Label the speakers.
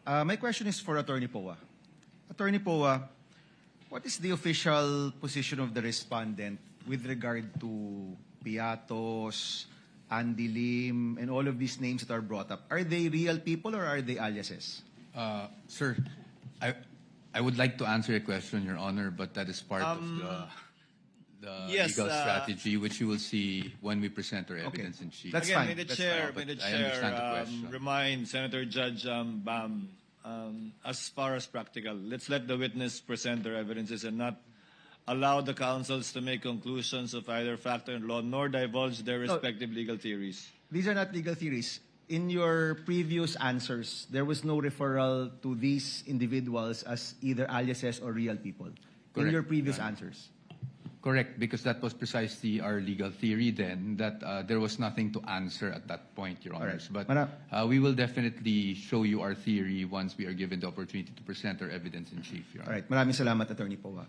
Speaker 1: My question is for Attorney Poa. Attorney Poa, what is the official position of the respondent with regard to Piatos, Andy Lim, and all of these names that are brought up? Are they real people or are they aliases?
Speaker 2: Sir, I would like to answer your question, Your Honor, but that is part of the
Speaker 3: yes,
Speaker 2: legal strategy, which you will see when we present our evidence in chief.
Speaker 1: That's
Speaker 3: Again,
Speaker 1: fine.
Speaker 3: may the
Speaker 1: That's
Speaker 3: chair,
Speaker 2: fine,
Speaker 3: may the
Speaker 2: but I understand the
Speaker 3: chair
Speaker 2: question.
Speaker 3: remind Senator Judge Bam, as far as practical, let's let the witness present their evidences and not allow the counsels to make conclusions of either fact or law, nor divulge their respective legal theories.
Speaker 1: These are not legal theories. In your previous answers, there was no referral to these individuals as either aliases or real people. In
Speaker 2: Correct,
Speaker 1: your previous
Speaker 2: Your Honor.
Speaker 1: answers.
Speaker 2: Correct, because that was precisely our legal theory then, that there was nothing to answer at that point, Your Honors.
Speaker 1: Alright.
Speaker 2: But we will definitely show you our theory once we are given the opportunity to present our evidence in chief, Your Honor.
Speaker 1: Alright, maraming salamat, Attorney Poa.